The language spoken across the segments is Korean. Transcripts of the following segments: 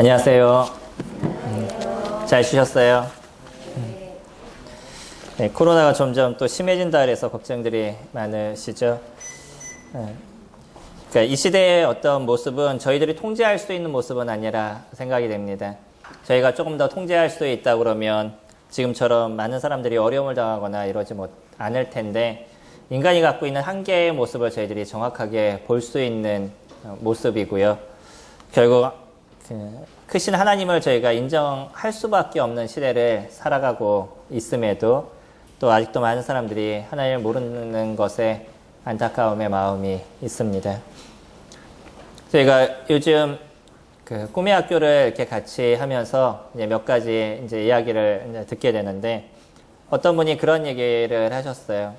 안녕하세요. 잘 쉬셨어요? 네, 코로나가 점점 또 심해진다 그래서 걱정들이 많으시죠? 그러니까 이 시대의 어떤 모습은 저희들이 통제할 수 있는 모습은 아니라 생각이 됩니다. 저희가 조금 더 통제할 수 있다 그러면 지금처럼 많은 사람들이 어려움을 당하거나 이러지 않을 텐데, 인간이 갖고 있는 한계의 모습을 저희들이 정확하게 볼 수 있는 모습이고요. 결국 크신 하나님을 저희가 인정할 수밖에 없는 시대를 살아가고 있음에도 또 아직도 많은 사람들이 하나님을 모르는 것에 안타까움의 마음이 있습니다. 저희가 요즘 꿈의 학교를 이렇게 같이 하면서 이제 몇 가지 이제 이야기를 이제 듣게 되는데, 어떤 분이 그런 얘기를 하셨어요.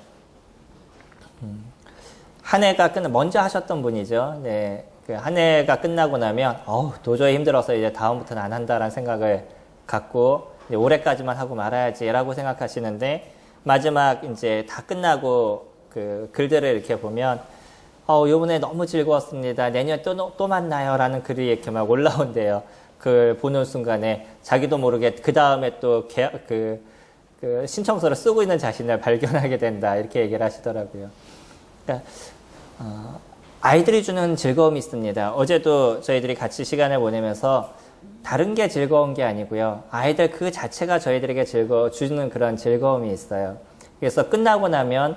한 해가 먼저 하셨던 분이죠. 네, 한 해가 끝나고 나면 도저히 힘들어서 이제 다음부터는 안 한다라는 생각을 갖고 이제 올해까지만 하고 말아야지라고 생각하시는데, 마지막 이제 다 끝나고 글들을 이렇게 보면 요번에 너무 즐거웠습니다. 내년에 또 만나요라는 글이 이렇게 막 올라온대요. 그걸 보는 순간에 자기도 모르게 그 다음에 또 신청서를 쓰고 있는 자신을 발견하게 된다, 이렇게 얘기를 하시더라고요. 그러니까 아이들이 주는 즐거움이 있습니다. 어제도 저희들이 같이 시간을 보내면서 다른 게 즐거운 게 아니고요, 아이들 그 자체가 저희들에게 주는 그런 즐거움이 있어요. 그래서 끝나고 나면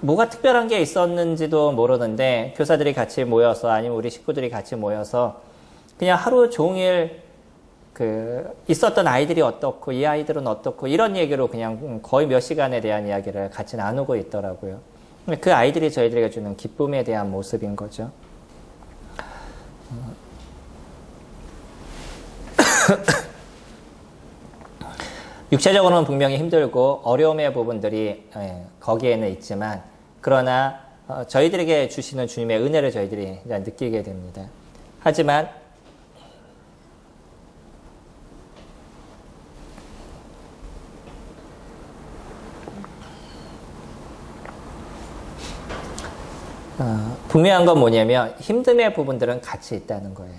뭐가 특별한 게 있었는지도 모르는데, 교사들이 같이 모여서 아니면 우리 식구들이 같이 모여서 그냥 하루 종일 있었던 아이들이 어떻고 이 아이들은 어떻고 이런 얘기로 그냥 거의 몇 시간에 대한 이야기를 같이 나누고 있더라고요. 그 아이들이 저희들에게 주는 기쁨에 대한 모습인 거죠. 육체적으로는 분명히 힘들고 어려움의 부분들이 거기에는 있지만, 그러나 저희들에게 주시는 주님의 은혜를 저희들이 느끼게 됩니다. 하지만 분명한 건 뭐냐면, 힘듦의 부분들은 같이 있다는 거예요.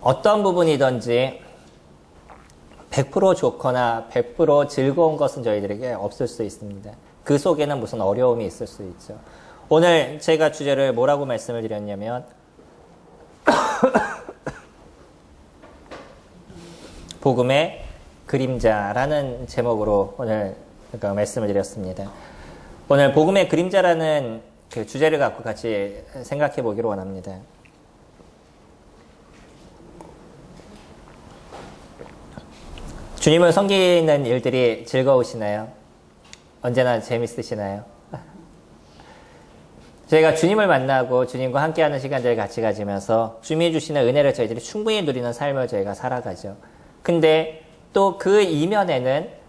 어떤 부분이든지 100% 좋거나 100% 즐거운 것은 저희들에게 없을 수 있습니다. 그 속에는 무슨 어려움이 있을 수 있죠. 오늘 제가 주제를 뭐라고 말씀을 드렸냐면 복음의 그림자라는 제목으로 오늘 말씀을 드렸습니다. 오늘 복음의 그림자라는 주제를 갖고 같이 생각해 보기를 원합니다. 주님을 섬기는 일들이 즐거우시나요? 언제나 재밌으시나요? 저희가 주님을 만나고 주님과 함께하는 시간들을 같이 가지면서 주님이 주시는 은혜를 저희들이 충분히 누리는 삶을 저희가 살아가죠. 근데 또 그 이면에는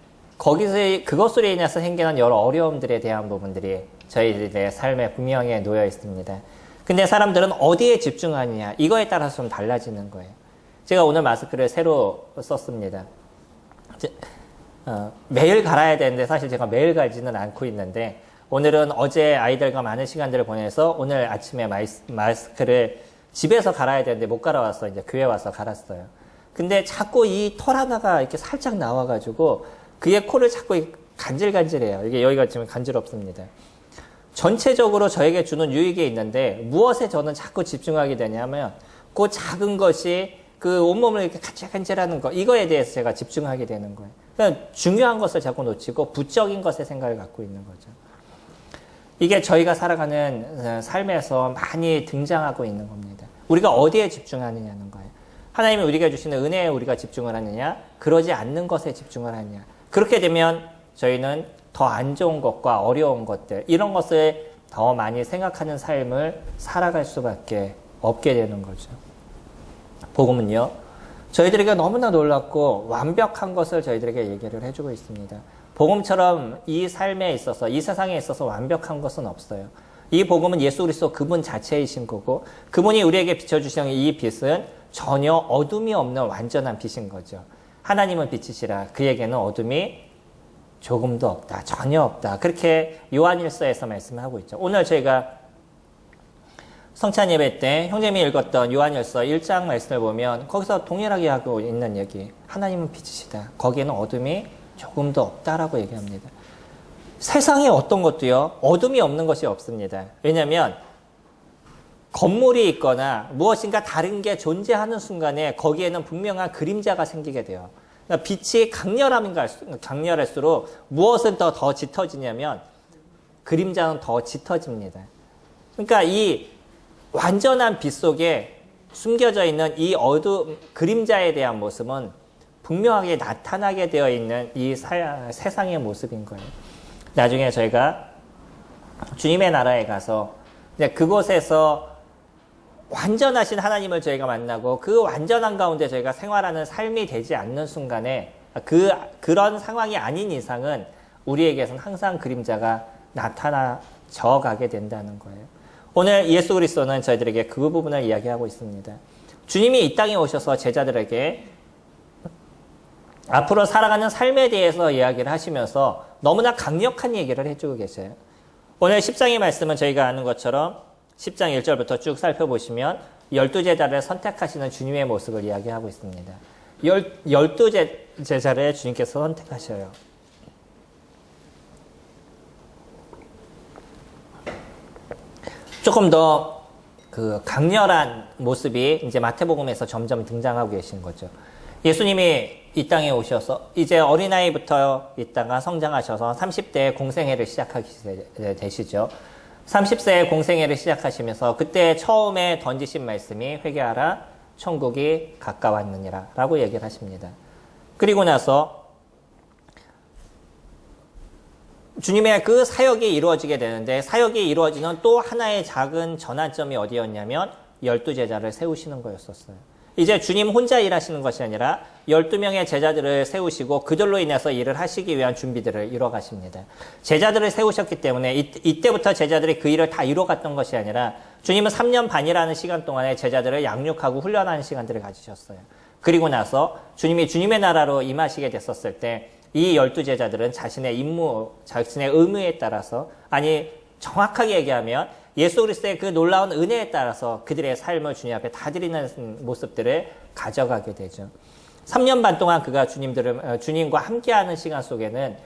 그것으로 인해서 생기는 여러 어려움들에 대한 부분들이 저희들의 삶에 분명히 놓여 있습니다. 근데 사람들은 어디에 집중하느냐, 이거에 따라서 좀 달라지는 거예요. 제가 오늘 마스크를 새로 썼습니다. 매일 갈아야 되는데 사실 제가 매일 갈지는 않고 있는데, 오늘은 어제 아이들과 많은 시간들을 보내서 오늘 아침에 마스크를 집에서 갈아야 되는데 못 갈아와서 이제 교회 와서 갈았어요. 근데 자꾸 이 털 하나가 이렇게 살짝 나와가지고 그의 코를 자꾸 간질간질해요. 이게 여기가 지금 간지럽습니다. 전체적으로 저에게 주는 유익이 있는데 무엇에 저는 자꾸 집중하게 되냐면, 그 작은 것이 그 온몸을 이렇게 간질간질하는 거, 이거에 대해서 제가 집중하게 되는 거예요. 그러니까 중요한 것을 자꾸 놓치고 부적인 것에 생각을 갖고 있는 거죠. 이게 저희가 살아가는 삶에서 많이 등장하고 있는 겁니다. 우리가 어디에 집중하느냐는 거예요. 하나님이 우리가 주시는 은혜에 우리가 집중을 하느냐, 그러지 않는 것에 집중을 하느냐. 그렇게 되면 저희는 더 안 좋은 것과 어려운 것들, 이런 것을 더 많이 생각하는 삶을 살아갈 수밖에 없게 되는 거죠. 복음은요, 저희들에게 너무나 놀랍고 완벽한 것을 저희들에게 얘기를 해주고 있습니다. 복음처럼 이 삶에 있어서, 이 세상에 있어서 완벽한 것은 없어요. 이 복음은 예수 그리스도 그분 자체이신 거고, 그분이 우리에게 비춰주시는 이 빛은 전혀 어둠이 없는 완전한 빛인 거죠. 하나님은 빛이시라 그에게는 어둠이 조금도 없다, 전혀 없다, 그렇게 요한일서에서 말씀하고 있죠. 오늘 저희가 성찬 예배 때 형제님이 읽었던 요한일서 1장 말씀을 보면 거기서 동일하게 하고 있는 얘기. 하나님은 빛이시다. 거기에는 어둠이 조금도 없다라고 얘기합니다. 세상에 어떤 것도요, 어둠이 없는 것이 없습니다. 왜냐하면 건물이 있거나 무엇인가 다른 게 존재하는 순간에 거기에는 분명한 그림자가 생기게 돼요. 그러니까 빛이 강렬할수록 무엇은 더 짙어지냐면 그림자는 더 짙어집니다. 그러니까 이 완전한 빛 속에 숨겨져 있는 이 어둠, 그림자에 대한 모습은 분명하게 나타나게 되어 있는 이 세상의 모습인 거예요. 나중에 저희가 주님의 나라에 가서 그곳에서 완전하신 하나님을 저희가 만나고 그 완전한 가운데 저희가 생활하는 삶이 되지 않는 순간에 그런 상황이 아닌 이상은 우리에게서는 항상 그림자가 나타나져 가게 된다는 거예요. 오늘 예수 그리스도는 저희들에게 그 부분을 이야기하고 있습니다. 주님이 이 땅에 오셔서 제자들에게 앞으로 살아가는 삶에 대해서 이야기를 하시면서 너무나 강력한 얘기를 해주고 계세요. 오늘 10장의 말씀은 저희가 아는 것처럼 10장 1절부터 쭉 살펴보시면 12제자를 선택하시는 주님의 모습을 이야기하고 있습니다. 12제자를 주님께서 선택하셔요. 조금 더 강렬한 모습이 이제 마태복음에서 점점 등장하고 계신 거죠. 예수님이 이 땅에 오셔서 이제 어린아이부터 있다가 성장하셔서 30대에 공생애를 시작하게 되시죠. 30세에 공생애를 시작하시면서 그때 처음에 던지신 말씀이 회개하라 천국이 가까웠느니라 라고 얘기를 하십니다. 그리고 나서 주님의 그 사역이 이루어지게 되는데 사역이 이루어지는 또 하나의 작은 전환점이 어디였냐면 12제자를 세우시는 거였었어요. 이제 주님 혼자 일하시는 것이 아니라 12명의 제자들을 세우시고 그들로 인해서 일을 하시기 위한 준비들을 이뤄 가십니다. 제자들을 세우셨기 때문에 이때부터 제자들이 그 일을 다 이뤄갔던 것이 아니라 주님은 3년 반이라는 시간 동안에 제자들을 양육하고 훈련하는 시간들을 가지셨어요. 그리고 나서 주님이 주님의 나라로 임하시게 됐었을 때 이 12제자들은 자신의 임무, 자신의 의무에 따라서 정확하게 얘기하면 예수 그리스도의 그 놀라운 은혜에 따라서 그들의 삶을 주님 앞에 다 드리는 모습들을 가져가게 되죠. 3년 반 동안 그가 주님과 함께하는 시간 속에는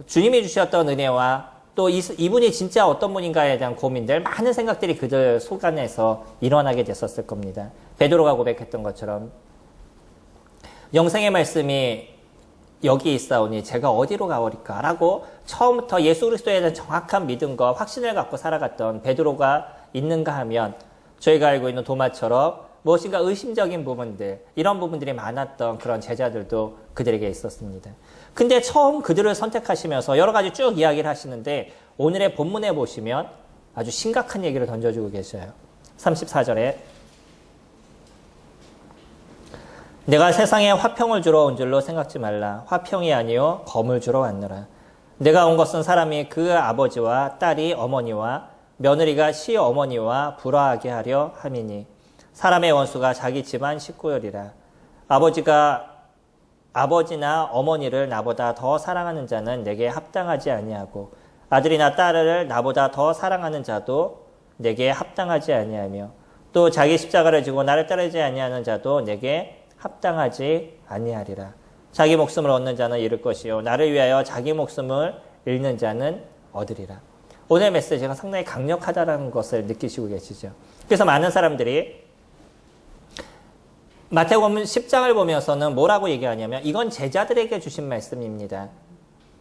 주님이 주셨던 은혜와 또 이분이 진짜 어떤 분인가에 대한 고민들, 많은 생각들이 그들 속 안에서 일어나게 됐었을 겁니다. 베드로가 고백했던 것처럼 영생의 말씀이 여기 있사오니 제가 어디로 가오리까? 라고 처음부터 예수 그리스도에 대한 정확한 믿음과 확신을 갖고 살아갔던 베드로가 있는가 하면 저희가 알고 있는 도마처럼 무엇인가 의심적인 부분들, 이런 부분들이 많았던 그런 제자들도 그들에게 있었습니다. 근데 처음 그들을 선택하시면서 여러 가지 쭉 이야기를 하시는데 오늘의 본문에 보시면 아주 심각한 얘기를 던져주고 계셔요. 34절에 내가 세상에 화평을 주러 온 줄로 생각지 말라. 화평이 아니요 검을 주러 왔노라. 내가 온 것은 사람이 그 아버지와 딸이 어머니와 며느리가 시어머니와 불화하게 하려 함이니 사람의 원수가 자기 집안 식구열이라. 아버지나 어머니를 나보다 더 사랑하는 자는 내게 합당하지 아니하고 아들이나 딸을 나보다 더 사랑하는 자도 내게 합당하지 아니하며 또 자기 십자가를 지고 나를 따르지 아니하는 자도 내게 합당하지 아니하리라. 자기 목숨을 얻는 자는 잃을 것이요 나를 위하여 자기 목숨을 잃는 자는 얻으리라. 오늘 메시지가 상당히 강력하다는 것을 느끼시고 계시죠. 그래서 많은 사람들이 마태복음 10장을 보면서는 뭐라고 얘기하냐면 이건 제자들에게 주신 말씀입니다.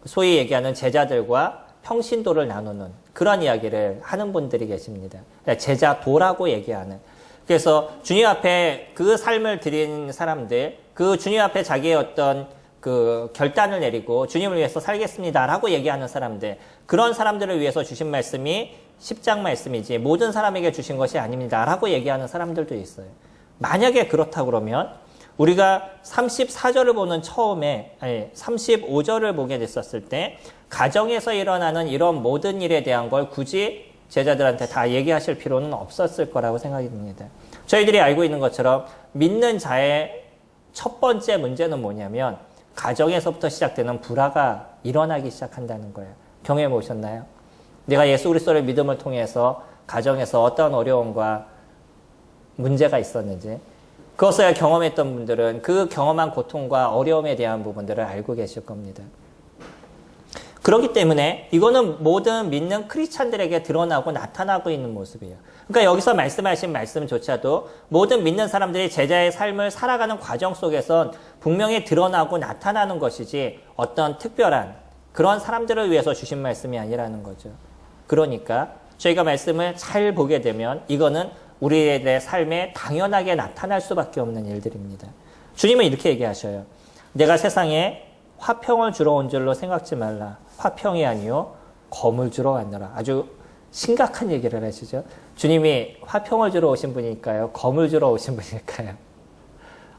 소위 얘기하는 제자들과 평신도를 나누는 그런 이야기를 하는 분들이 계십니다. 제자도라고 얘기하는. 그래서 주님 앞에 그 삶을 드린 사람들, 그 주님 앞에 자기의 어떤 그 결단을 내리고 주님을 위해서 살겠습니다라고 얘기하는 사람들, 그런 사람들을 위해서 주신 말씀이 10장 말씀이지 모든 사람에게 주신 것이 아닙니다라고 얘기하는 사람들도 있어요. 만약에 그렇다 그러면 우리가 34절을 보는 35절을 보게 됐었을 때 가정에서 일어나는 이런 모든 일에 대한 걸 굳이 제자들한테 다 얘기하실 필요는 없었을 거라고 생각이 듭니다. 저희들이 알고 있는 것처럼 믿는 자의 첫 번째 문제는 뭐냐면 가정에서부터 시작되는 불화가 일어나기 시작한다는 거예요. 경험해 보셨나요? 내가 예수 그리스도를 믿음을 통해서 가정에서 어떤 어려움과 문제가 있었는지, 그것을 경험했던 분들은 그 경험한 고통과 어려움에 대한 부분들을 알고 계실 겁니다. 그렇기 때문에 이거는 모든 믿는 크리스찬들에게 드러나고 나타나고 있는 모습이에요. 그러니까 여기서 말씀하신 말씀조차도 모든 믿는 사람들이 제자의 삶을 살아가는 과정 속에선 분명히 드러나고 나타나는 것이지 어떤 특별한 그런 사람들을 위해서 주신 말씀이 아니라는 거죠. 그러니까 저희가 말씀을 잘 보게 되면 이거는 우리의 삶에 당연하게 나타날 수밖에 없는 일들입니다. 주님은 이렇게 얘기하셔요. 내가 세상에 화평을 주러 온 줄로 생각지 말라. 화평이 아니요 검을 주러 왔노라. 아주 심각한 얘기를 하시죠. 주님이 화평을 주러 오신 분일까요? 검을 주러 오신 분일까요?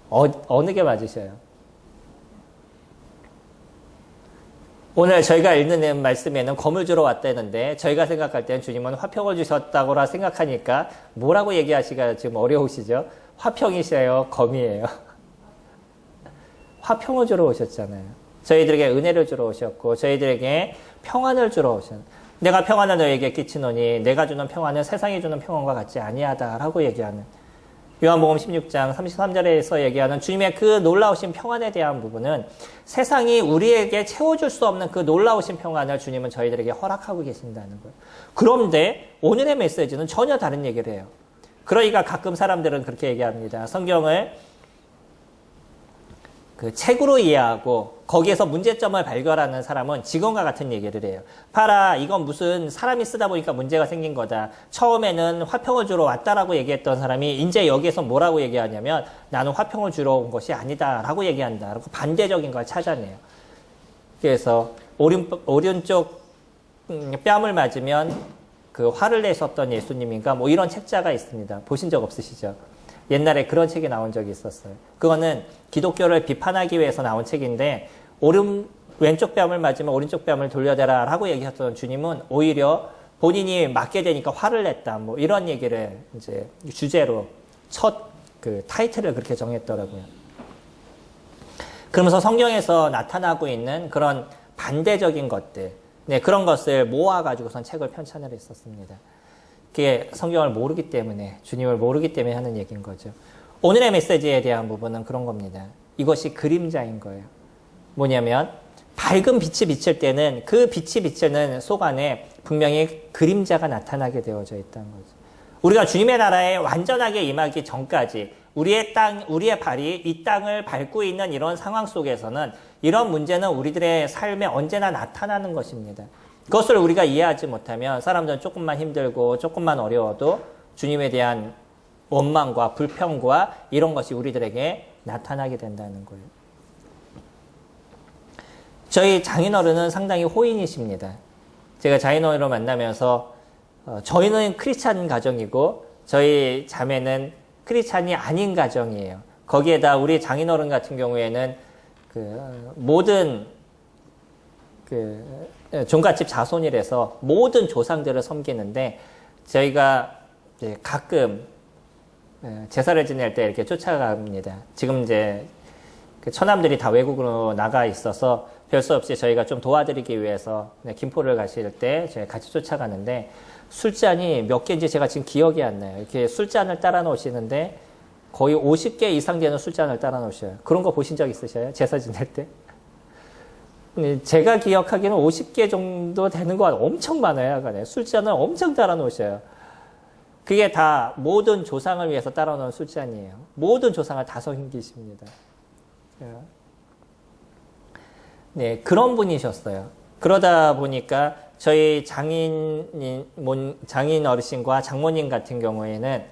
어느 게 맞으셔요? 오늘 저희가 읽는 말씀에는 검을 주러 왔다는데 저희가 생각할 때는 주님은 화평을 주셨다고라 생각하니까 뭐라고 얘기하시기가 지금 어려우시죠? 화평이셔요? 검이에요? 화평을 주러 오셨잖아요. 저희들에게 은혜를 주러 오셨고 저희들에게 평안을 주러 오셨. 내가 평안을 너에게 끼치노니 내가 주는 평안은 세상이 주는 평안과 같지 아니하다라고 얘기하는 요한복음 16장 33절에서 얘기하는 주님의 그 놀라우신 평안에 대한 부분은 세상이 우리에게 채워줄 수 없는 그 놀라우신 평안을 주님은 저희들에게 허락하고 계신다는 거예요. 그런데 오늘의 메시지는 전혀 다른 얘기를 해요. 그러니까 가끔 사람들은 그렇게 얘기합니다. 성경을 그 책으로 이해하고 거기에서 문제점을 발견하는 사람은 지금과 같은 얘기를 해요. 봐라, 이건 무슨 사람이 쓰다 보니까 문제가 생긴 거다. 처음에는 화평을 주러 왔다라고 얘기했던 사람이 이제 여기에서 뭐라고 얘기하냐면 나는 화평을 주러 온 것이 아니다 라고 얘기한다. 라고 반대적인 걸 찾아내요. 그래서 오른쪽 뺨을 맞으면 그 화를 내셨던 예수님인가 뭐 이런 책자가 있습니다. 보신 적 없으시죠? 옛날에 그런 책이 나온 적이 있었어요. 그거는 기독교를 비판하기 위해서 나온 책인데 왼쪽 뺨을 맞으면 오른쪽 뺨을 돌려대라 라고 얘기했던 주님은 오히려 본인이 맞게 되니까 화를 냈다 뭐 이런 얘기를 이제 주제로 첫 그 타이틀을 그렇게 정했더라고요. 그러면서 성경에서 나타나고 있는 그런 반대적인 것들, 네, 그런 것을 모아가지고선 책을 편찬을 했었습니다. 그게 성경을 모르기 때문에, 주님을 모르기 때문에 하는 얘기인 거죠. 오늘의 메시지에 대한 부분은 그런 겁니다. 이것이 그림자인 거예요. 뭐냐면 밝은 빛이 비칠 때는 그 빛이 비치는 속 안에 분명히 그림자가 나타나게 되어져 있다는 거죠. 우리가 주님의 나라에 완전하게 임하기 전까지 우리의 발이 이 땅을 밟고 있는 이런 상황 속에서는 이런 문제는 우리들의 삶에 언제나 나타나는 것입니다. 그것을 우리가 이해하지 못하면 사람들은 조금만 힘들고 조금만 어려워도 주님에 대한 원망과 불평과 이런 것이 우리들에게 나타나게 된다는 거예요. 저희 장인어른은 상당히 호인이십니다. 제가 장인어른을 만나면서 저희는 크리스찬 가정이고 저희 자매는 크리스찬이 아닌 가정이에요. 거기에다 우리 장인어른 같은 경우에는 그 모든 종갓집 자손이라서 모든 조상들을 섬기는데 저희가 가끔 제사를 지낼 때 이렇게 쫓아갑니다. 지금 이제 그 처남들이 다 외국으로 나가 있어서 별 수 없이 저희가 좀 도와드리기 위해서 김포를 가실 때 저희 같이 쫓아가는데 술잔이 몇 개인지 제가 지금 기억이 안 나요. 이렇게 술잔을 따라 놓으시는데 거의 50개 이상 되는 술잔을 따라 놓으셔요. 그런 거 보신 적 있으셔요? 제사 지낼 때? 제가 기억하기에는 50개 정도 되는 거 엄청 많아요. 술잔을 엄청 따라 놓으셔요. 그게 다 모든 조상을 위해서 따라 놓은 술잔이에요. 모든 조상을 다 섬기십니다. 네, 그런 분이셨어요. 그러다 보니까 저희 장인 어르신과 장모님 같은 경우에는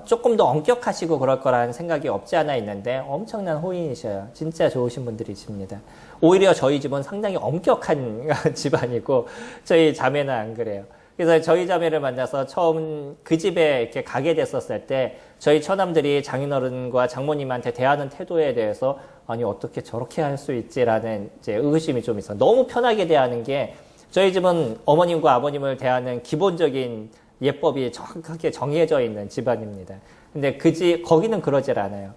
조금 더 엄격하시고 그럴 거라는 생각이 없지 않아 있는데 엄청난 호인이셔요. 진짜 좋으신 분들이십니다. 오히려 저희 집은 상당히 엄격한 집안이고 저희 자매는 안 그래요. 그래서 저희 자매를 만나서 처음 그 집에 이렇게 가게 됐었을 때 저희 처남들이 장인어른과 장모님한테 대하는 태도에 대해서 아니 어떻게 저렇게 할 수 있지라는 이제 의구심이 좀 있어요. 너무 편하게 대하는 게 저희 집은 어머님과 아버님을 대하는 기본적인 예법이 정확하게 정해져 있는 집안입니다. 근데 거기는 그러질 않아요.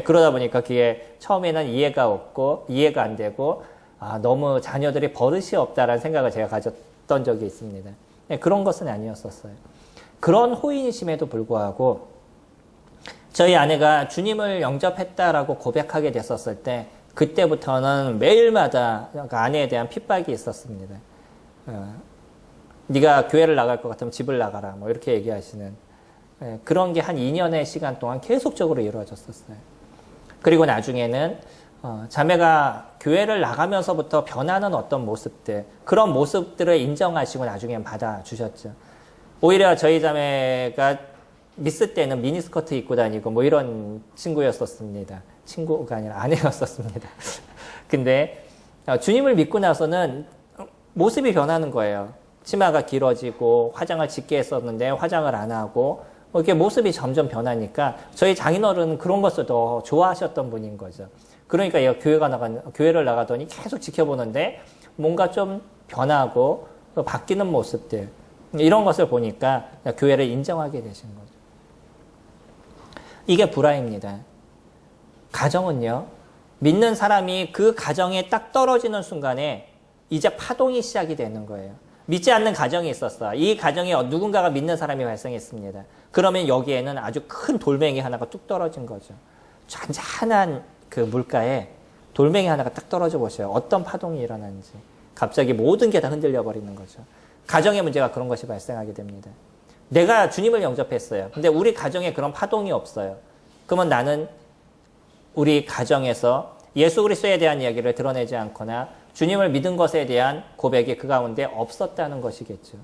그러다 보니까 그게 처음에는 이해가 안 되고, 너무 자녀들이 버릇이 없다라는 생각을 제가 가졌던 적이 있습니다. 그런 것은 아니었었어요. 그런 호인이심에도 불구하고 저희 아내가 주님을 영접했다라고 고백하게 됐었을 때 그때부터는 매일마다 아내에 대한 핍박이 있었습니다. 네가 교회를 나갈 것 같으면 집을 나가라 뭐 이렇게 얘기하시는 그런 게 한 2년의 시간 동안 계속적으로 이루어졌었어요. 그리고 나중에는 자매가 교회를 나가면서부터 변하는 어떤 모습들, 그런 모습들을 인정하시고 나중엔 받아주셨죠. 오히려 저희 자매가 미스 때는 미니스커트 입고 다니고 뭐 이런 친구였었습니다. 친구가 아니라 아내였었습니다. 근데 주님을 믿고 나서는 모습이 변하는 거예요. 치마가 길어지고 화장을 짙게 했었는데 화장을 안 하고 이렇게 모습이 점점 변하니까 저희 장인어른은 그런 것을 더 좋아하셨던 분인 거죠. 그러니까 얘가 교회를 나가더니 계속 지켜보는데 뭔가 좀 변하고 바뀌는 모습들 이런 것을 보니까 교회를 인정하게 되신 거죠. 이게 불화입니다. 가정은요, 믿는 사람이 그 가정에 딱 떨어지는 순간에 이제 파동이 시작이 되는 거예요. 믿지 않는 가정이 있었어. 이 가정에 누군가가 믿는 사람이 발생했습니다. 그러면 여기에는 아주 큰 돌멩이 하나가 뚝 떨어진 거죠. 잔잔한 그 물가에 돌멩이 하나가 딱 떨어져 보세요. 어떤 파동이 일어나는지. 갑자기 모든 게 다 흔들려 버리는 거죠. 가정의 문제가 그런 것이 발생하게 됩니다. 내가 주님을 영접했어요. 근데 우리 가정에 그런 파동이 없어요. 그러면 나는 우리 가정에서 예수 그리스도에 대한 이야기를 드러내지 않거나 주님을 믿은 것에 대한 고백이 그 가운데 없었다는 것이겠죠.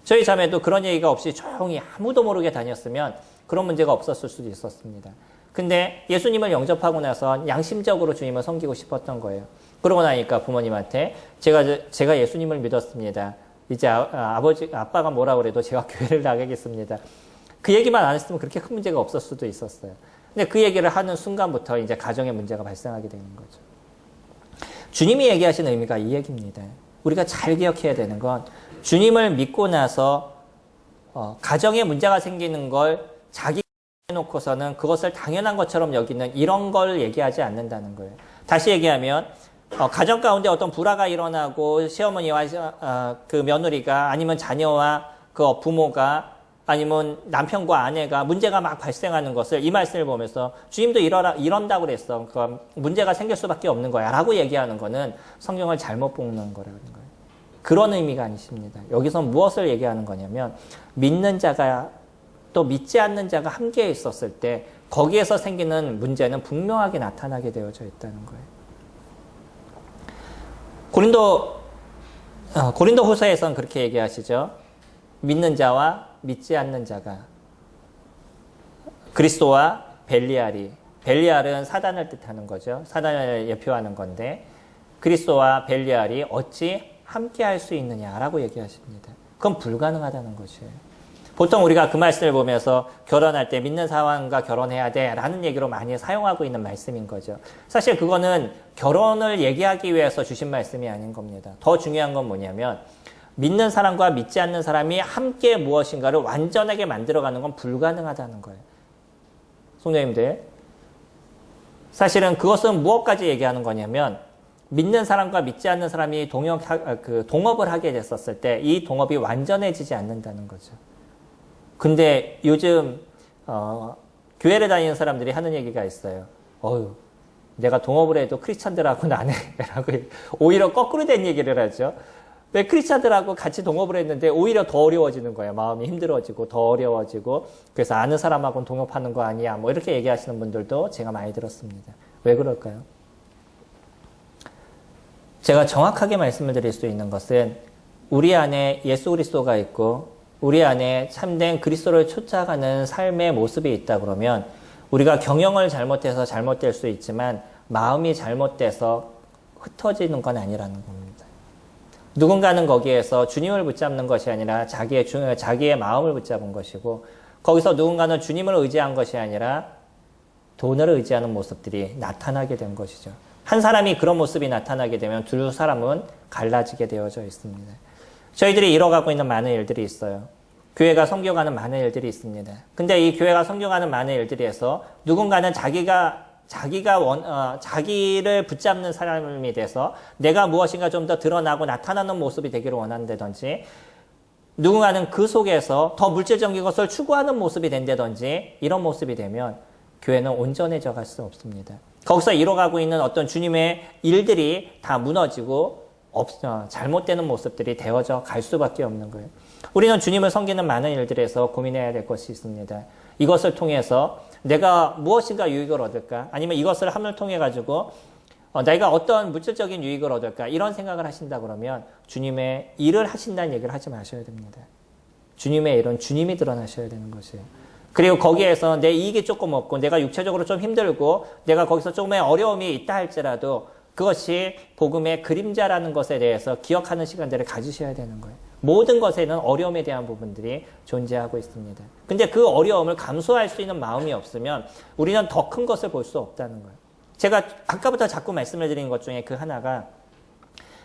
저희 자매도 그런 얘기가 없이 조용히 아무도 모르게 다녔으면 그런 문제가 없었을 수도 있었습니다. 근데 예수님을 영접하고 나서 양심적으로 주님을 섬기고 싶었던 거예요. 그러고 나니까 부모님한테 제가 예수님을 믿었습니다. 이제 아빠가 뭐라 그래도 제가 교회를 나가겠습니다. 그 얘기만 안 했으면 그렇게 큰 문제가 없을 수도 있었어요. 근데 그 얘기를 하는 순간부터 이제 가정의 문제가 발생하게 되는 거죠. 주님이 얘기하신 의미가 이 얘기입니다. 우리가 잘 기억해야 되는 건 주님을 믿고 나서 가정에 문제가 생기는 걸 자기 해놓고서는 그것을 당연한 것처럼 여기는 이런 걸 얘기하지 않는다는 거예요. 다시 얘기하면 가정 가운데 어떤 불화가 일어나고 시어머니와 그 며느리가 아니면 자녀와 그 부모가 아니면 남편과 아내가 문제가 막 발생하는 것을 이 말씀을 보면서 주님도 이런다고 그랬어. 그러니까 문제가 생길 수밖에 없는 거야 라고 얘기하는 거는 성경을 잘못 보는 거라는 거예요. 그런 의미가 아니십니다. 여기서 무엇을 얘기하는 거냐면 믿는 자가 또 믿지 않는 자가 함께 있었을 때 거기에서 생기는 문제는 분명하게 나타나게 되어져 있다는 거예요. 고린도 후서에서는 그렇게 얘기하시죠. 믿는 자와 믿지 않는 자가 그리스도와 벨리알이 벨리알은 사단을 뜻하는 거죠. 사단을 예표하는 건데 그리스도와 벨리알이 어찌 함께 할 수 있느냐라고 얘기하십니다. 그건 불가능하다는 것이에요. 보통 우리가 그 말씀을 보면서 결혼할 때 믿는 사람과 결혼해야 돼 라는 얘기로 많이 사용하고 있는 말씀인 거죠. 사실 그거는 결혼을 얘기하기 위해서 주신 말씀이 아닌 겁니다. 더 중요한 건 뭐냐면 믿는 사람과 믿지 않는 사람이 함께 무엇인가를 완전하게 만들어가는 건 불가능하다는 거예요. 성도님들, 사실은 그것은 무엇까지 얘기하는 거냐면 믿는 사람과 믿지 않는 사람이 동업을 하게 됐었을 때 이 동업이 완전해지지 않는다는 거죠. 근데 요즘 교회를 다니는 사람들이 하는 얘기가 있어요. 내가 동업을 해도 크리스찬들하고는 안 해 라고 오히려 거꾸로 된 얘기를 하죠. 왜 크리스찬들하고 같이 동업을 했는데 오히려 더 어려워지는 거예요. 마음이 힘들어지고 더 어려워지고 그래서 아는 사람하고는 동업하는 거 아니야 뭐 이렇게 얘기하시는 분들도 제가 많이 들었습니다. 왜 그럴까요? 제가 정확하게 말씀을 드릴 수 있는 것은 우리 안에 예수 그리스도가 있고 우리 안에 참된 그리스도를 쫓아가는 삶의 모습이 있다 그러면 우리가 경영을 잘못해서 잘못될 수 있지만 마음이 잘못돼서 흩어지는 건 아니라는 겁니다. 누군가는 거기에서 주님을 붙잡는 것이 아니라 자기의 마음을 붙잡은 것이고 거기서 누군가는 주님을 의지한 것이 아니라 돈을 의지하는 모습들이 나타나게 된 것이죠. 한 사람이 그런 모습이 나타나게 되면 두 사람은 갈라지게 되어져 있습니다. 저희들이 이뤄가고 있는 많은 일들이 있어요. 교회가 섬겨가는 많은 일들이 있습니다. 근데 이 교회가 섬겨가는 많은 일들에서 누군가는 자기를 붙잡는 사람이 돼서 내가 무엇인가 좀 더 드러나고 나타나는 모습이 되기를 원한다든지 누군가는 그 속에서 더 물질적인 것을 추구하는 모습이 된다든지 이런 모습이 되면 교회는 온전해져 갈 수 없습니다. 거기서 이뤄가고 있는 어떤 주님의 일들이 다 무너지고 잘못되는 모습들이 되어져 갈 수밖에 없는 거예요. 우리는 주님을 섬기는 많은 일들에서 고민해야 될 것이 있습니다. 이것을 통해서 내가 무엇인가 유익을 얻을까? 아니면 이것을 함을 통해 가지고 내가 어떤 물질적인 유익을 얻을까? 이런 생각을 하신다 그러면 주님의 일을 하신다는 얘기를 하지 마셔야 됩니다. 주님의 일은 주님이 드러나셔야 되는 것이에요. 그리고 거기에서 내 이익이 조금 없고 내가 육체적으로 좀 힘들고 내가 거기서 조금의 어려움이 있다 할지라도 그것이 복음의 그림자라는 것에 대해서 기억하는 시간들을 가지셔야 되는 거예요. 모든 것에는 어려움에 대한 부분들이 존재하고 있습니다. 근데 그 어려움을 감수할 수 있는 마음이 없으면 우리는 더 큰 것을 볼 수 없다는 거예요. 제가 아까부터 자꾸 말씀을 드리는 것 중에 그 하나가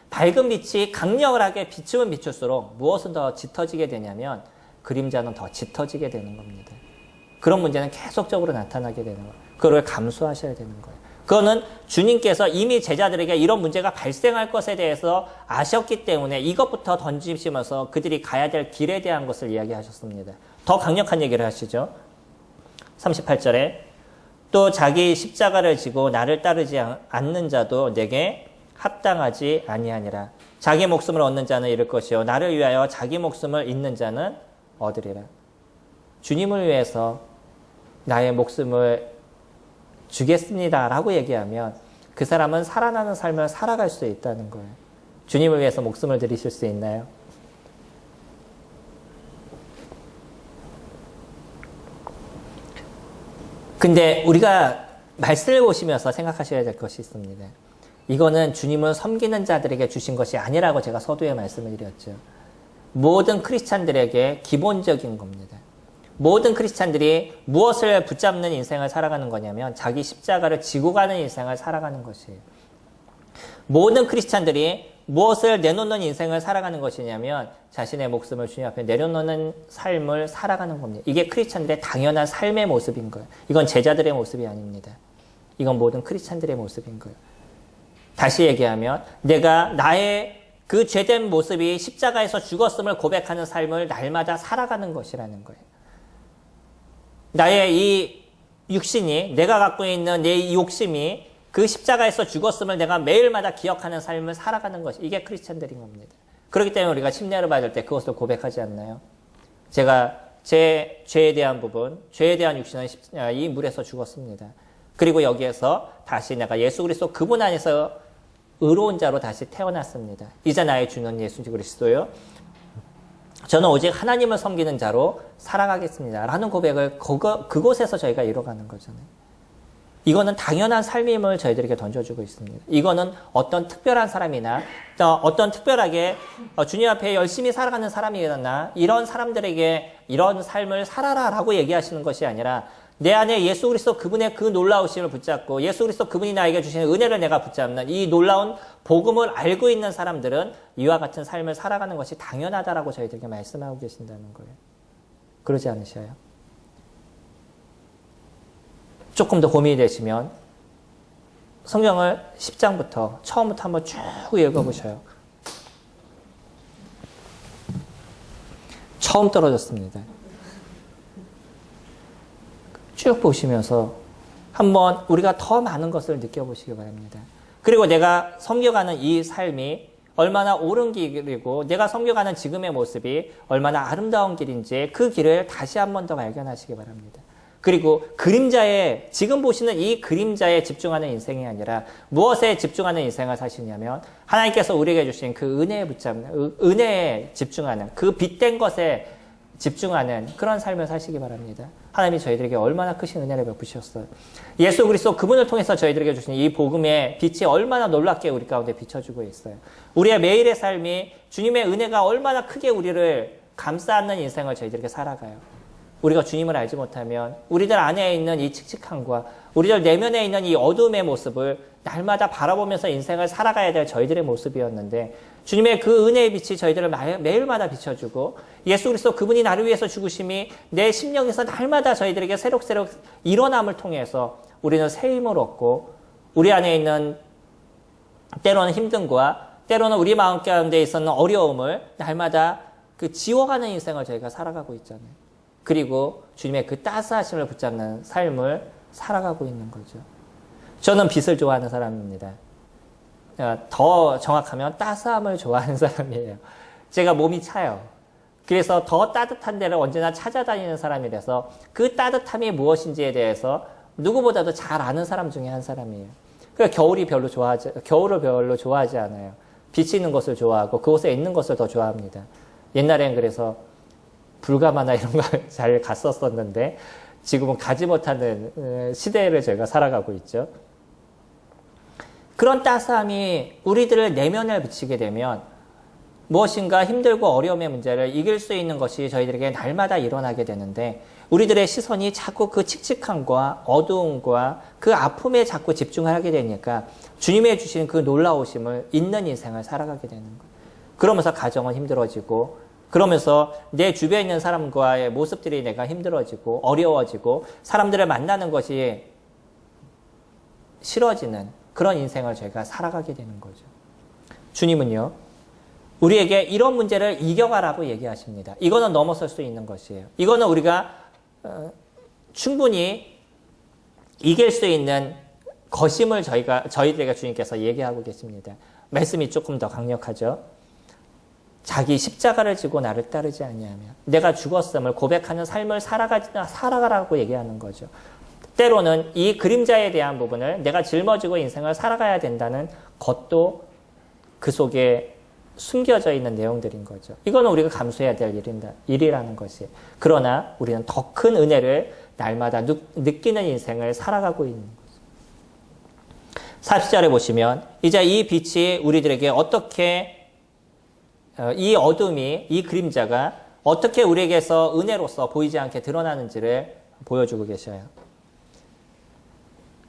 밝은 빛이 강렬하게 비추면 비출수록 무엇은 더 짙어지게 되냐면 그림자는 더 짙어지게 되는 겁니다. 그런 문제는 계속적으로 나타나게 되는 거예요. 그걸 감수하셔야 되는 거예요. 그거는 주님께서 이미 제자들에게 이런 문제가 발생할 것에 대해서 아셨기 때문에 이것부터 던지시면서 그들이 가야 될 길에 대한 것을 이야기하셨습니다. 더 강력한 얘기를 하시죠. 38절에 또 자기 십자가를 지고 나를 따르지 않는 자도 내게 합당하지 아니하니라. 자기 목숨을 얻는 자는 잃을 것이요 나를 위하여 자기 목숨을 잃는 자는 얻으리라. 주님을 위해서 나의 목숨을 주겠습니다 라고 얘기하면 그 사람은 살아나는 삶을 살아갈 수 있다는 거예요. 주님을 위해서 목숨을 드리실 수 있나요? 근데 우리가 말씀을 보시면서 생각하셔야 될 것이 있습니다. 이거는 주님을 섬기는 자들에게 주신 것이 아니라고 제가 서두에 말씀을 드렸죠. 모든 크리스찬들에게 기본적인 겁니다. 모든 크리스찬들이 무엇을 붙잡는 인생을 살아가는 거냐면 자기 십자가를 지고 가는 인생을 살아가는 것이에요. 모든 크리스찬들이 무엇을 내놓는 인생을 살아가는 것이냐면 자신의 목숨을 주님 앞에 내려놓는 삶을 살아가는 겁니다. 이게 크리스찬들의 당연한 삶의 모습인 거예요. 이건 제자들의 모습이 아닙니다. 이건 모든 크리스찬들의 모습인 거예요. 다시 얘기하면 내가 나의 그 죄된 모습이 십자가에서 죽었음을 고백하는 삶을 날마다 살아가는 것이라는 거예요. 나의 이 육신이 내가 갖고 있는 내 이 욕심이 그 십자가에서 죽었음을 내가 매일마다 기억하는 삶을 살아가는 것이 이게 크리스찬들인 겁니다. 그렇기 때문에 우리가 침례를 받을 때 그것을 고백하지 않나요? 제가 제 죄에 대한 부분, 죄에 대한 육신은 이 물에서 죽었습니다. 그리고 여기에서 다시 내가 예수 그리스도 그분 안에서 의로운 자로 다시 태어났습니다. 이제 나의 주는 예수 그리스도요. 저는 오직 하나님을 섬기는 자로 살아가겠습니다. 라는 고백을 그곳에서 저희가 이뤄가는 거잖아요. 이거는 당연한 삶임을 저희들에게 던져주고 있습니다. 이거는 어떤 특별한 사람이나 어떤 특별하게 주님 앞에 열심히 살아가는 사람이나 이런 사람들에게 이런 삶을 살아라 라고 얘기하시는 것이 아니라 내 안에 예수 그리스도 그분의 그 놀라우심을 붙잡고 예수 그리스도 그분이 나에게 주시는 은혜를 내가 붙잡는 이 놀라운 복음을 알고 있는 사람들은 이와 같은 삶을 살아가는 것이 당연하다라고 저희들에게 말씀하고 계신다는 거예요. 그러지 않으셔요? 조금 더 고민이 되시면 성경을 10장부터 처음부터 한번 쭉 읽어보셔요. 처음 떨어졌습니다. 쭉 보시면서 한번 우리가 더 많은 것을 느껴보시기 바랍니다. 그리고 내가 섬겨가는 이 삶이 얼마나 옳은 길이고 내가 섬겨가는 지금의 모습이 얼마나 아름다운 길인지 그 길을 다시 한 번 더 발견하시기 바랍니다. 그리고 그림자에 지금 보시는 이 그림자에 집중하는 인생이 아니라 무엇에 집중하는 인생을 사시냐면 하나님께서 우리에게 주신 그 은혜에 붙잡는 은혜에 집중하는 그 빛된 것에 집중하는 그런 삶을 사시기 바랍니다. 하나님이 저희들에게 얼마나 크신 은혜를 베푸셨어요. 예수 그리스도 그분을 통해서 저희들에게 주신 이 복음의 빛이 얼마나 놀랍게 우리 가운데 비춰주고 있어요. 우리의 매일의 삶이 주님의 은혜가 얼마나 크게 우리를 감싸 안는 인생을 저희들에게 살아가요. 우리가 주님을 알지 못하면 우리들 안에 있는 이 칙칙함과 우리들 내면에 있는 이 어둠의 모습을 날마다 바라보면서 인생을 살아가야 될 저희들의 모습이었는데 주님의 그 은혜의 빛이 저희들을 매일마다 비춰주고 예수 그리스도 그분이 나를 위해서 죽으심이 내 심령에서 날마다 저희들에게 새록새록 일어남을 통해서 우리는 새 힘을 얻고 우리 안에 있는 때로는 힘듦과 때로는 우리 마음 가운데 있었는 어려움을 날마다 그 지워가는 인생을 저희가 살아가고 있잖아요. 그리고 주님의 그 따스하심을 붙잡는 삶을 살아가고 있는 거죠. 저는 빛을 좋아하는 사람입니다. 더 정확하면 따스함을 좋아하는 사람이에요. 제가 몸이 차요. 그래서 더 따뜻한 데를 언제나 찾아다니는 사람이라서 그 따뜻함이 무엇인지에 대해서 누구보다도 잘 아는 사람 중에 한 사람이에요. 그러니까 겨울을 별로 좋아하지 않아요. 빛이 있는 것을 좋아하고 그곳에 있는 것을 더 좋아합니다. 옛날엔 그래서 불가마나 이런 걸 잘 갔었었는데 지금은 가지 못하는 시대를 저희가 살아가고 있죠. 그런 따스함이 우리들을 내면을 비치게 되면 무엇인가 힘들고 어려움의 문제를 이길 수 있는 것이 저희들에게 날마다 일어나게 되는데 우리들의 시선이 자꾸 그 칙칙함과 어두움과 그 아픔에 자꾸 집중을 하게 되니까 주님의 주신 그 놀라우심을 잊는 인생을 살아가게 되는 거예요. 그러면서 가정은 힘들어지고 그러면서 내 주변에 있는 사람과의 모습들이 내가 힘들어지고 어려워지고 사람들을 만나는 것이 싫어지는 그런 인생을 저희가 살아가게 되는 거죠. 주님은요, 우리에게 이런 문제를 이겨가라고 얘기하십니다. 이거는 넘어설 수 있는 것이에요. 이거는 우리가 충분히 이길 수 있는 것임을 저희들에게 주님께서 얘기하고 계십니다. 말씀이 조금 더 강력하죠. 자기 십자가를 지고 나를 따르지 아니하면 내가 죽었음을 고백하는 삶을 살아가라고 얘기하는 거죠. 때로는 이 그림자에 대한 부분을 내가 짊어지고 인생을 살아가야 된다는 것도 그 속에 숨겨져 있는 내용들인 거죠. 이거는 우리가 감수해야 될 일이라는 것이. 그러나 우리는 더 큰 은혜를 날마다 느끼는 인생을 살아가고 있는 거죠. 40절에 보시면 이제 이 빛이 우리들에게 어떻게 이 어둠이 이 그림자가 어떻게 우리에게서 은혜로서 보이지 않게 드러나는지를 보여주고 계셔요.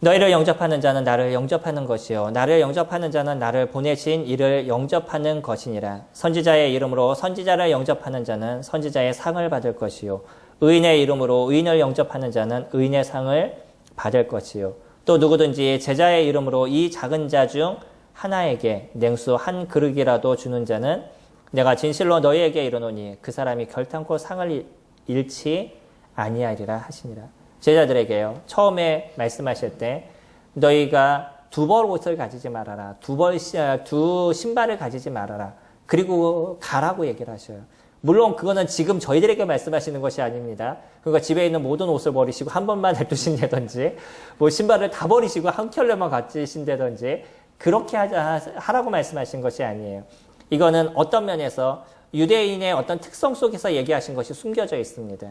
너희를 영접하는 자는 나를 영접하는 것이요 나를 영접하는 자는 나를 보내신 이를 영접하는 것이니라. 선지자의 이름으로 선지자를 영접하는 자는 선지자의 상을 받을 것이요 의인의 이름으로 의인을 영접하는 자는 의인의 상을 받을 것이요 또 누구든지 제자의 이름으로 이 작은 자 중 하나에게 냉수 한 그릇이라도 주는 자는 내가 진실로 너희에게 이르노니 그 사람이 결탄코 상을 잃지 아니하리라 하시니라. 제자들에게요. 처음에 말씀하실 때 너희가 두 벌 옷을 가지지 말아라. 두 신발을 가지지 말아라. 그리고 가라고 얘기를 하셔요. 물론 그거는 지금 저희들에게 말씀하시는 것이 아닙니다. 그러니까 집에 있는 모든 옷을 버리시고 한 번만 냅두신다든지 뭐 신발을 다 버리시고 한 켤레만 가지신다든지 그렇게 하라고 말씀하신 것이 아니에요. 이거는 어떤 면에서 유대인의 어떤 특성 속에서 얘기하신 것이 숨겨져 있습니다.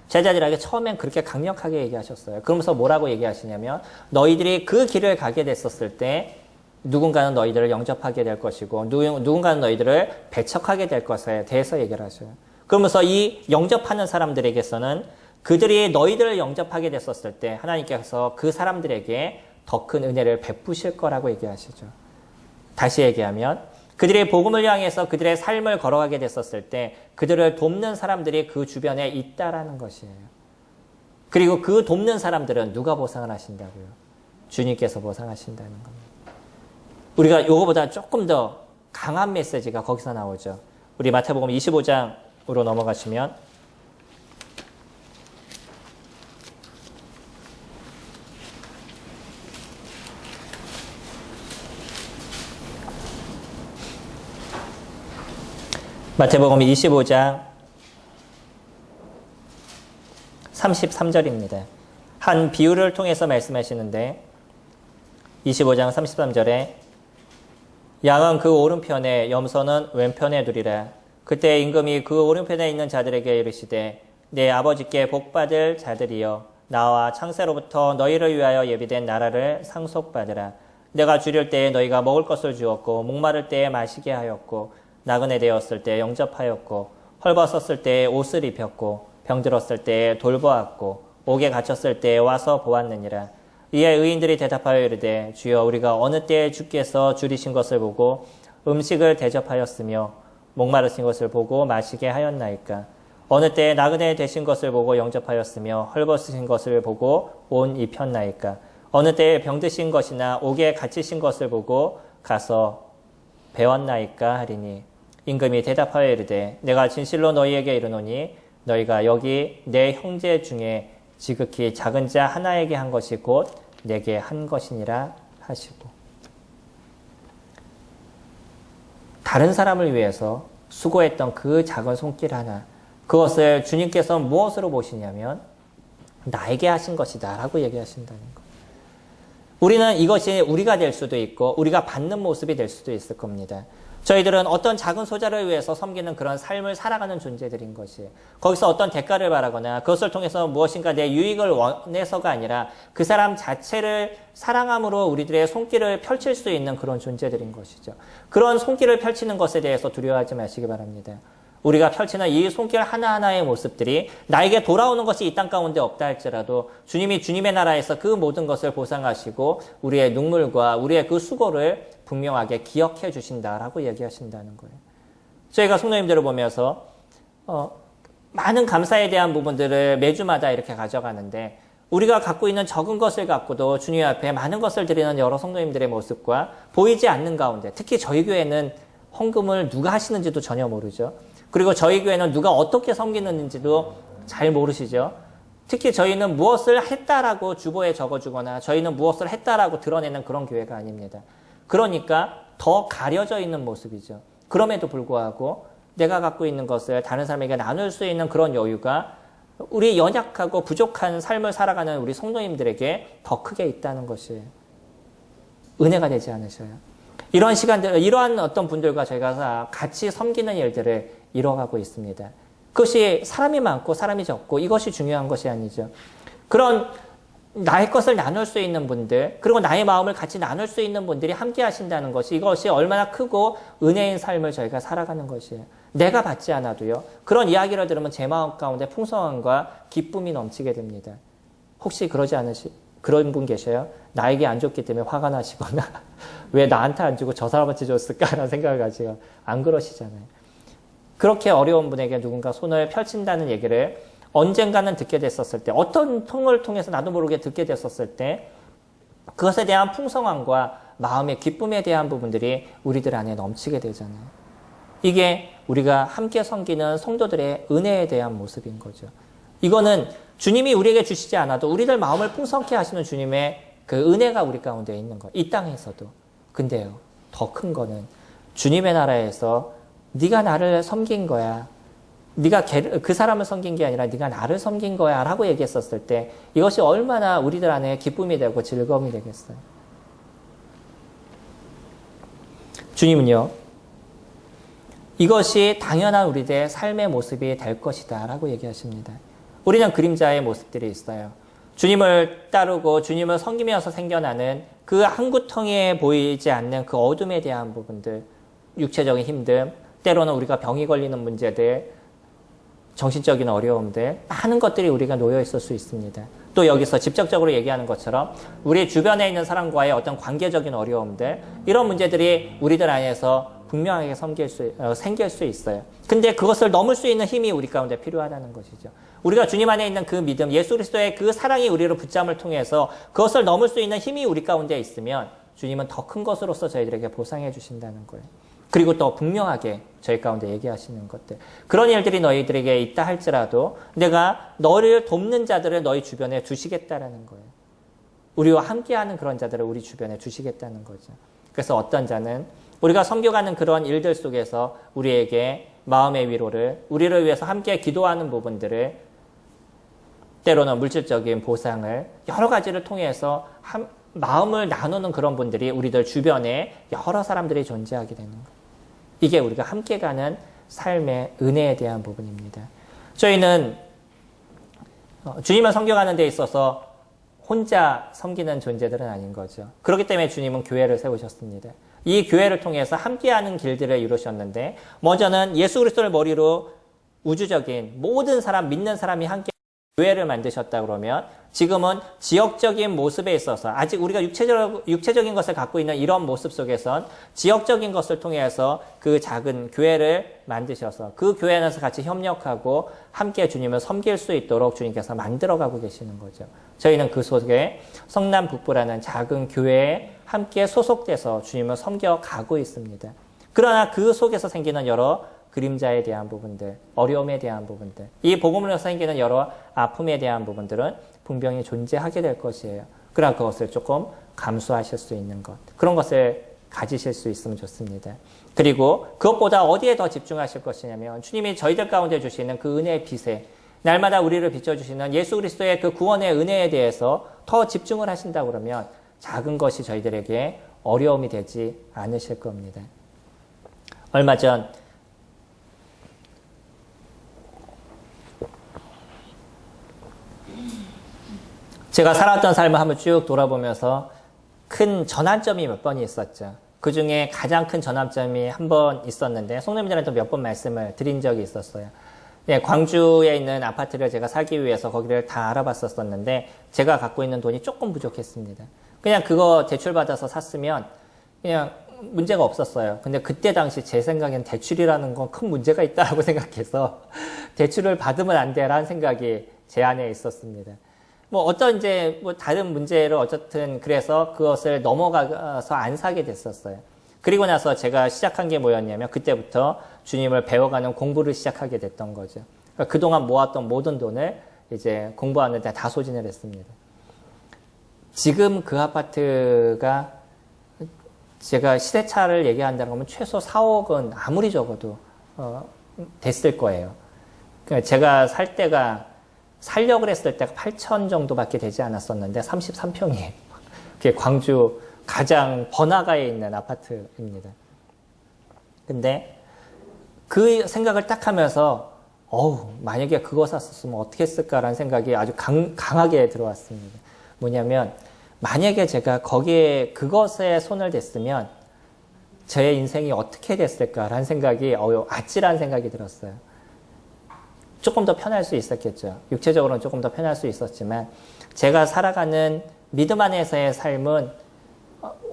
제자들에게 처음엔 그렇게 강력하게 얘기하셨어요. 그러면서 뭐라고 얘기하시냐면 너희들이 그 길을 가게 됐었을 때 누군가는 너희들을 영접하게 될 것이고 누군가는 너희들을 배척하게 될 것에 대해서 얘기를 하셔요. 그러면서 이 영접하는 사람들에게서는 그들이 너희들을 영접하게 됐었을 때 하나님께서 그 사람들에게 더 큰 은혜를 베푸실 거라고 얘기하시죠. 다시 얘기하면 그들이 복음을 향해서 그들의 삶을 걸어가게 됐었을 때 그들을 돕는 사람들이 그 주변에 있다라는 것이에요. 그리고 그 돕는 사람들은 누가 보상을 하신다고요? 주님께서 보상하신다는 겁니다. 우리가 이거보다 조금 더 강한 메시지가 거기서 나오죠. 우리 마태복음 25장으로 넘어가시면 마태복음 25장 33절입니다. 한 비유를 통해서 말씀하시는데 25장 33절에 양은 그 오른편에 염소는 왼편에 두리라. 그때 임금이 그 오른편에 있는 자들에게 이르시되 내 아버지께 복받을 자들이여 나와 창세로부터 너희를 위하여 예비된 나라를 상속받으라. 내가 주릴 때에 너희가 먹을 것을 주었고 목마를 때에 마시게 하였고 나그네 되었을 때 영접하였고 헐벗었을 때에 옷을 입혔고 병들었을 때에 돌보았고 옥에 갇혔을 때에 와서 보았느니라. 이에 의인들이 대답하여 이르되 주여 우리가 어느 때에 주께서 줄이신 것을 보고 음식을 대접하였으며 목마르신 것을 보고 마시게 하였나이까. 어느 때에 나그네 되신 것을 보고 영접하였으며 헐벗으신 것을 보고 옷 입혔나이까. 어느 때에 병드신 것이나 옥에 갇히신 것을 보고 가서 배웠나이까 하리니 임금이 대답하여 이르되 내가 진실로 너희에게 이르노니 너희가 여기 내 형제 중에 지극히 작은 자 하나에게 한 것이 곧 내게 한 것이니라 하시고, 다른 사람을 위해서 수고했던 그 작은 손길 하나, 그것을 주님께서 무엇으로 보시냐면 나에게 하신 것이다 라고 얘기하신다는 거예요. 우리는 이것이 우리가 될 수도 있고 우리가 받는 모습이 될 수도 있을 겁니다. 저희들은 어떤 작은 소자를 위해서 섬기는 그런 삶을 살아가는 존재들인 것이에요. 거기서 어떤 대가를 바라거나 그것을 통해서 무엇인가 내 유익을 원해서가 아니라 그 사람 자체를 사랑함으로 우리들의 손길을 펼칠 수 있는 그런 존재들인 것이죠. 그런 손길을 펼치는 것에 대해서 두려워하지 마시기 바랍니다. 우리가 펼치는 이 손길 하나하나의 모습들이 나에게 돌아오는 것이 이 땅 가운데 없다 할지라도 주님이 주님의 나라에서 그 모든 것을 보상하시고 우리의 눈물과 우리의 그 수고를 분명하게 기억해 주신다라고 얘기하신다는 거예요. 저희가 성도님들을 보면서 많은 감사에 대한 부분들을 매주마다 이렇게 가져가는데, 우리가 갖고 있는 적은 것을 갖고도 주님 앞에 많은 것을 드리는 여러 성도님들의 모습과 보이지 않는 가운데, 특히 저희 교회는 헌금을 누가 하시는지도 전혀 모르죠. 그리고 저희 교회는 누가 어떻게 섬기는지도 잘 모르시죠. 특히 저희는 무엇을 했다라고 주보에 적어주거나 저희는 무엇을 했다라고 드러내는 그런 교회가 아닙니다. 그러니까 더 가려져 있는 모습이죠. 그럼에도 불구하고 내가 갖고 있는 것을 다른 사람에게 나눌 수 있는 그런 여유가 우리 연약하고 부족한 삶을 살아가는 우리 성도님들에게 더 크게 있다는 것이 은혜가 되지 않으셔요? 이런 시간들, 이러한 어떤 분들과 저희가 같이 섬기는 일들을 이뤄가고 있습니다. 그것이 사람이 많고 사람이 적고 이것이 중요한 것이 아니죠. 그런 나의 것을 나눌 수 있는 분들, 그리고 나의 마음을 같이 나눌 수 있는 분들이 함께 하신다는 것이, 이것이 얼마나 크고 은혜인 삶을 저희가 살아가는 것이에요. 내가 받지 않아도요, 그런 이야기를 들으면 제 마음 가운데 풍성함과 기쁨이 넘치게 됩니다. 혹시 그런 분 계셔요? 나에게 안 줬기 때문에 화가 나시거나 왜 나한테 안 주고 저 사람한테 줬을까라는 생각을 가지고 안 그러시잖아요. 그렇게 어려운 분에게 누군가 손을 펼친다는 얘기를 언젠가는 듣게 됐었을 때, 어떤 통을 통해서 나도 모르게 듣게 됐었을 때, 그것에 대한 풍성함과 마음의 기쁨에 대한 부분들이 우리들 안에 넘치게 되잖아요. 이게 우리가 함께 섬기는 성도들의 은혜에 대한 모습인 거죠. 이거는 주님이 우리에게 주시지 않아도 우리들 마음을 풍성케 하시는 주님의 그 은혜가 우리 가운데 있는 거예요. 이 땅에서도. 근데요, 더 큰 거는 주님의 나라에서 네가 나를 섬긴 거야, 네가 그 사람을 섬긴 게 아니라 네가 나를 섬긴 거야 라고 얘기했었을 때 이것이 얼마나 우리들 안에 기쁨이 되고 즐거움이 되겠어요. 주님은요, 이것이 당연한 우리들의 삶의 모습이 될 것이다 라고 얘기하십니다. 우리는 그림자의 모습들이 있어요. 주님을 따르고 주님을 섬기면서 생겨나는 그 한구덩이에 보이지 않는 그 어둠에 대한 부분들, 육체적인 힘듦, 때로는 우리가 병이 걸리는 문제들, 정신적인 어려움들, 많은 것들이 우리가 놓여 있을 수 있습니다. 또 여기서 직접적으로 얘기하는 것처럼 우리 주변에 있는 사람과의 어떤 관계적인 어려움들, 이런 문제들이 우리들 안에서 분명하게 생길 수 있어요. 근데 그것을 넘을 수 있는 힘이 우리 가운데 필요하다는 것이죠. 우리가 주님 안에 있는 그 믿음, 예수 그리스도의 그 사랑이 우리를 붙잡을 통해서 그것을 넘을 수 있는 힘이 우리 가운데 있으면 주님은 더 큰 것으로서 저희들에게 보상해 주신다는 거예요. 그리고 또 분명하게 저희 가운데 얘기하시는 것들, 그런 일들이 너희들에게 있다 할지라도 내가 너를 돕는 자들을 너희 주변에 두시겠다라는 거예요. 우리와 함께하는 그런 자들을 우리 주변에 두시겠다는 거죠. 그래서 어떤 자는 우리가 섬겨가는 그런 일들 속에서 우리에게 마음의 위로를, 우리를 위해서 함께 기도하는 부분들을, 때로는 물질적인 보상을, 여러 가지를 통해서 마음을 나누는 그런 분들이 우리들 주변에 여러 사람들이 존재하게 되는 거예요. 이게 우리가 함께 가는 삶의 은혜에 대한 부분입니다. 저희는 주님을 섬겨가는 데 있어서 혼자 섬기는 존재들은 아닌 거죠. 그렇기 때문에 주님은 교회를 세우셨습니다. 이 교회를 통해서 함께하는 길들을 이루셨는데, 먼저는 예수 그리스도를 머리로 우주적인 모든 사람, 믿는 사람이 함께 교회를 만드셨다 그러면, 지금은 지역적인 모습에 있어서 아직 우리가 육체적인 것을 갖고 있는 이런 모습 속에선 지역적인 것을 통해서 그 작은 교회를 만드셔서 그 교회 안에서 같이 협력하고 함께 주님을 섬길 수 있도록 주님께서 만들어가고 계시는 거죠. 저희는 그 속에 성남 북부라는 작은 교회에 함께 소속돼서 주님을 섬겨가고 있습니다. 그러나 그 속에서 생기는 여러 그림자에 대한 부분들, 어려움에 대한 부분들, 이 복음으로 생기는 여러 아픔에 대한 부분들은 분명히 존재하게 될 것이에요. 그러나 그것을 조금 감수하실 수 있는 것, 그런 것을 가지실 수 있으면 좋습니다. 그리고 그것보다 어디에 더 집중하실 것이냐면 주님이 저희들 가운데 주시는 그 은혜의 빛에 날마다 우리를 비춰주시는 예수 그리스도의 그 구원의 은혜에 대해서 더 집중을 하신다 그러면 작은 것이 저희들에게 어려움이 되지 않으실 겁니다. 얼마 전 제가 살았던 삶을 한번 쭉 돌아보면서 큰 전환점이 몇 번 있었죠. 그 중에 가장 큰 전환점이 한 번 있었는데 송님들한테 몇 번 말씀을 드린 적이 있었어요. 네, 광주에 있는 아파트를 제가 사기 위해서 거기를 다 알아봤었는데 제가 갖고 있는 돈이 조금 부족했습니다. 그냥 그거 대출받아서 샀으면 그냥 문제가 없었어요. 근데 그때 당시 제 생각엔 대출이라는 건 큰 문제가 있다고 생각해서 대출을 받으면 안 돼라는 생각이 제 안에 있었습니다. 뭐 어떤 이제 뭐 다른 문제를 어쨌든 그래서 그것을 넘어가서 안 사게 됐었어요. 그리고 나서 제가 시작한 게 뭐였냐면 그때부터 주님을 배워가는 공부를 시작하게 됐던 거죠. 그러니까 그동안 모았던 모든 돈을 이제 공부하는 데 다 소진을 했습니다. 지금 그 아파트가 제가 시세차를 얘기한다는 거면 최소 4억은 아무리 적어도 됐을 거예요. 그러니까 제가 살 때가 살려고 했을 때가 8천 정도밖에 되지 않았었는데 33평이에요. 그게 광주 가장 번화가에 있는 아파트입니다. 근데 그 생각을 딱 하면서 만약에 그거 샀었으면 어떻게 했을까라는 생각이 아주 강하게 들어왔습니다. 뭐냐면 만약에 제가 거기에 그것에 손을 댔으면 제 인생이 어떻게 됐을까라는 생각이 아찔한 생각이 들었어요. 조금 더 편할 수 있었겠죠. 육체적으로는 조금 더 편할 수 있었지만 제가 살아가는 믿음 안에서의 삶은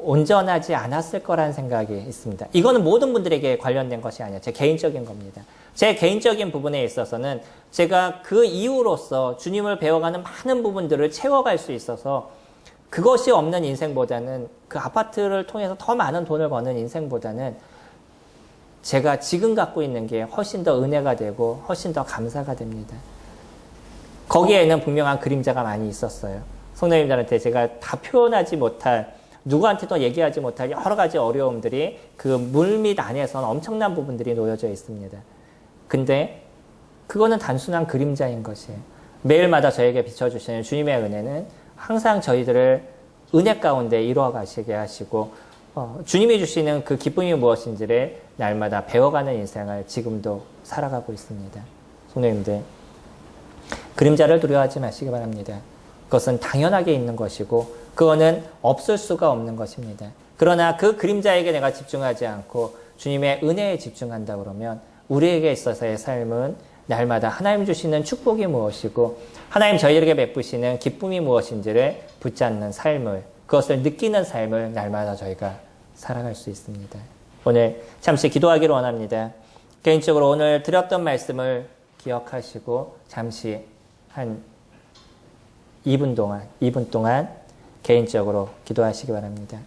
온전하지 않았을 거라는 생각이 있습니다. 이거는 모든 분들에게 관련된 것이 아니에요. 제 개인적인 겁니다. 제 개인적인 부분에 있어서는 제가 그 이유로서 주님을 배워가는 많은 부분들을 채워갈 수 있어서 그것이 없는 인생보다는 그 아파트를 통해서 더 많은 돈을 버는 인생보다는 제가 지금 갖고 있는 게 훨씬 더 은혜가 되고 훨씬 더 감사가 됩니다. 거기에는 분명한 그림자가 많이 있었어요. 성도님들한테 제가 다 표현하지 못할, 누구한테도 얘기하지 못할 여러 가지 어려움들이 그 물밑 안에서는 엄청난 부분들이 놓여져 있습니다. 근데 그거는 단순한 그림자인 것이에요. 매일마다 저에게 비춰주시는 주님의 은혜는 항상 저희들을 은혜 가운데 이루어 가시게 하시고 주님이 주시는 그 기쁨이 무엇인지를 날마다 배워가는 인생을 지금도 살아가고 있습니다. 성도님들, 그림자를 두려워하지 마시기 바랍니다. 그것은 당연하게 있는 것이고 그거는 없을 수가 없는 것입니다. 그러나 그 그림자에게 내가 집중하지 않고 주님의 은혜에 집중한다 그러면 우리에게 있어서의 삶은 날마다 하나님 주시는 축복이 무엇이고 하나님 저희에게 베푸시는 기쁨이 무엇인지를 붙잡는 삶을, 그것을 느끼는 삶을 날마다 저희가 살아갈 수 있습니다. 오늘 잠시 기도하기를 원합니다. 개인적으로 오늘 드렸던 말씀을 기억하시고 잠시 한 2분 동안 개인적으로 기도하시기 바랍니다.